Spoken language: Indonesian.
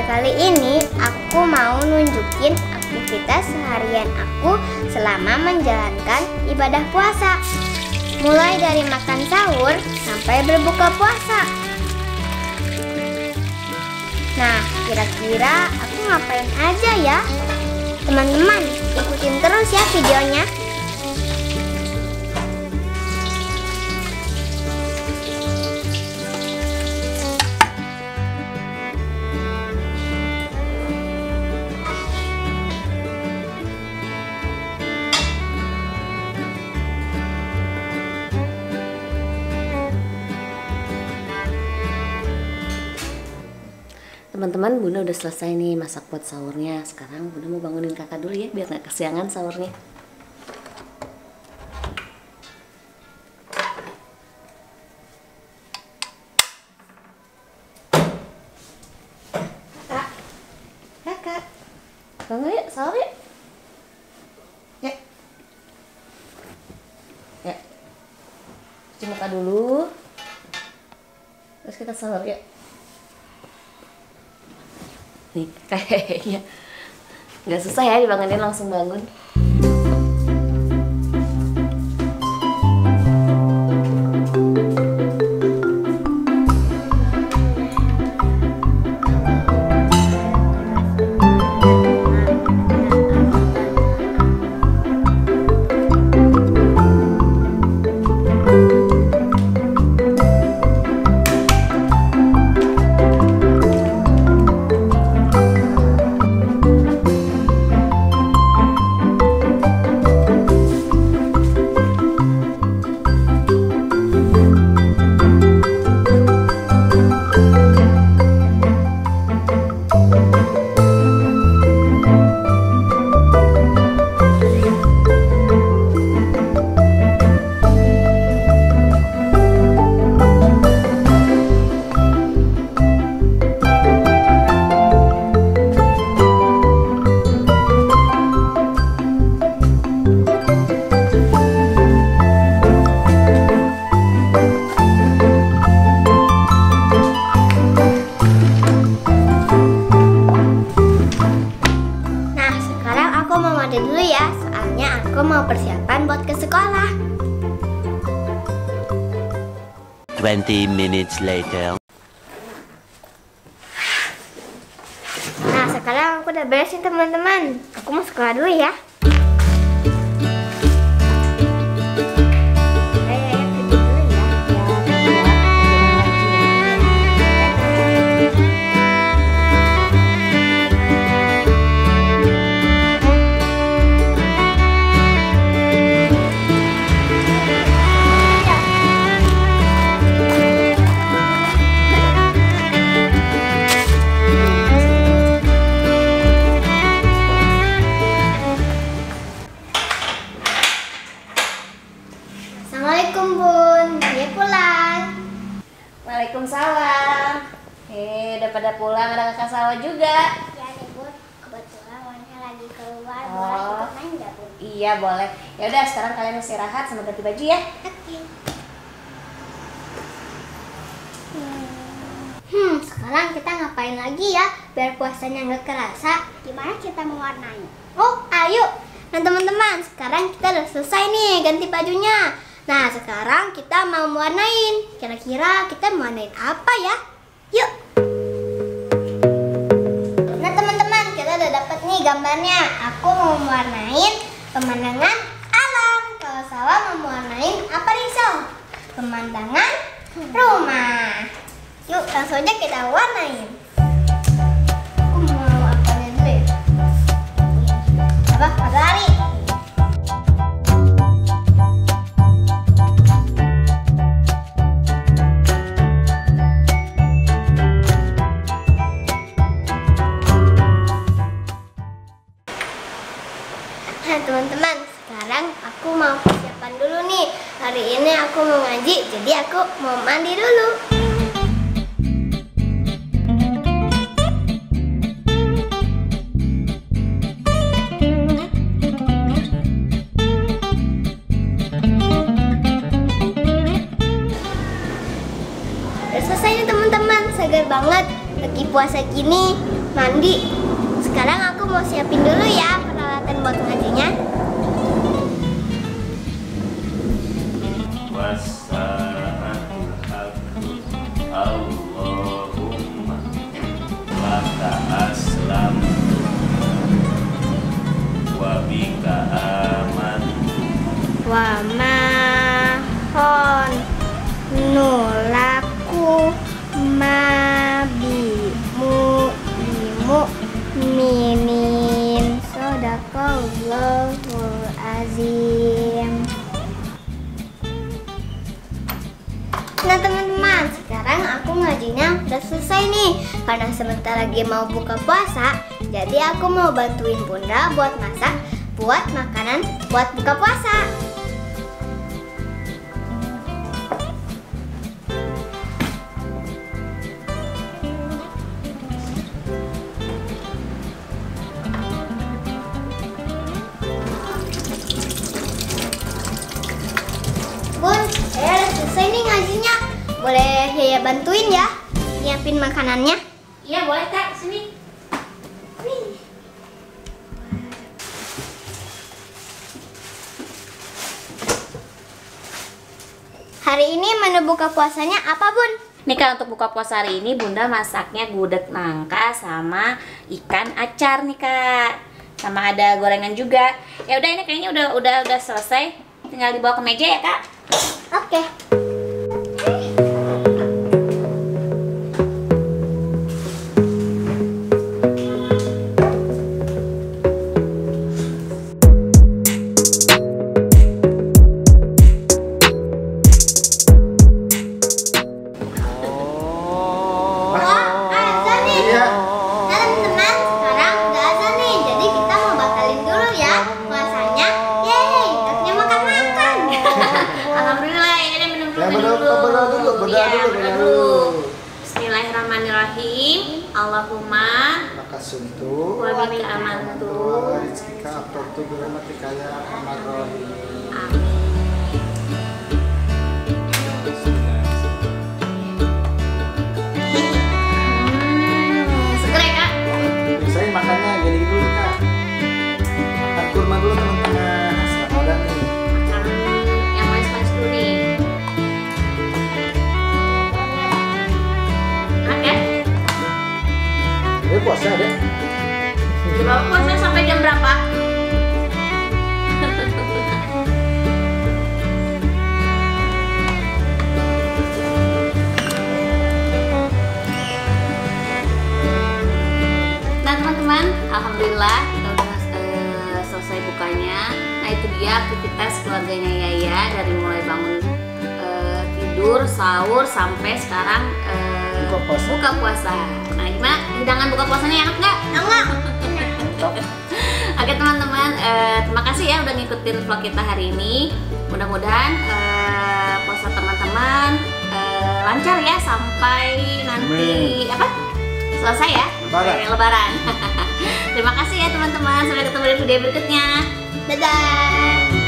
kali ini aku mau nunjukin aktivitas seharian aku selama menjalankan ibadah puasa. Mulai dari makan sahur sampai berbuka puasa. Nah, kira-kira aku ngapain aja ya? Teman-teman, ikutin terus ya videonya. Teman-teman, Bunda udah selesai nih masak buat sahurnya. Sekarang Bunda mau bangunin kakak dulu ya, biar gak kesiangan sahurnya. Kakak, bangun yuk, sahur yuk. Ya. Ya. Cuci muka dulu. Terus kita sahur yuk. Nih, kayaknya nggak susah ya dibangunin, langsung bangun. Dulu ya, soalnya aku mau persiapan buat ke sekolah. 20 minutes later. Nah, sekarang aku udah beresin teman-teman. Aku mau sekolah dulu ya. Assalamualaikum Bun, dia pulang. Waalaikumsalam. Udah pada pulang, ada kakak Salwa juga. Ya nih Bun, kebetulan Wannya lagi keluar. Oh. Boleh ikut main nggak Bun? Iya boleh. Ya udah, sekarang kalian istirahat sama ganti baju ya. Oke. Sekarang kita ngapain lagi ya biar puasanya nggak kerasa? Gimana kita mewarnai? Oh, ayo. Nah teman-teman, sekarang kita udah selesai nih ganti bajunya. Nah, sekarang kita mau mewarnain. Kira-kira kita mau warnain apa ya? Yuk. Nah, teman-teman, kita udah dapet nih gambarnya. Aku mau mewarnain pemandangan alam. Kalau Salwa mau mewarnain apa nih, Sal? Pemandangan rumah. Yuk, langsung aja kita warnain. Aku mau apa dulu ya? Apa? Matahari. Nah teman-teman, sekarang aku mau persiapan dulu nih. Hari ini aku mau ngaji, jadi aku mau mandi dulu. Udah selesai nih teman-teman, segar banget. Lagi puasa gini, mandi. Sekarang aku mau siapin dulu ya peralatan buat ngajinya. Wassalatul Allahumma laka aslamtu wa bika amantu Wa mahon nulaku mabimu minin sadaqallahul azim. Nah teman-teman, sekarang aku ngajinya udah selesai nih. Karena sebentar lagi mau buka puasa, jadi aku mau bantuin bunda buat masak, buat makanan, buat buka puasa. Bun, saya udah selesai nih ngajinya. Boleh Yaya bantuin ya nyiapin makanannya? Iya boleh Kak, sini. Hari ini menu buka puasanya apa Bun? Nih Kak, untuk buka puasa hari ini Bunda masaknya gudeg nangka sama ikan acar nih Kak. Sama ada gorengan juga. Ya udah, ini kayaknya udah selesai. Tinggal dibawa ke meja ya Kak. Oke. Bismillahirrahmanirrahim. Allahumma Makasuntu wa bika amantu. rizqika aftartu bi rahmatika ya arhamar rahimin. Amin. Seger ya Kak? Saya makannya gini dulu Kak. Makan kurma dulu teman-teman. Ramadan nih. Makan yang manis-manis dulu nih. Enak ya? Ini puasa deh. Bapak puasa sampai jam berapa? Nah teman-teman, alhamdulillah kita udah selesai bukanya. Nah itu dia aktivitas keluarganya Yaya dari mulai bangun tidur, sahur sampai sekarang buka puasa. Nah gimana? Hidangan buka puasanya enak nggak? Enggak. Oke teman-teman, terima kasih ya udah ngikutin vlog kita hari ini. Mudah-mudahan puasa teman-teman lancar ya sampai nanti selesai ya. Lebaran. Terima kasih ya teman-teman. Sampai ketemu di video berikutnya. Dadah.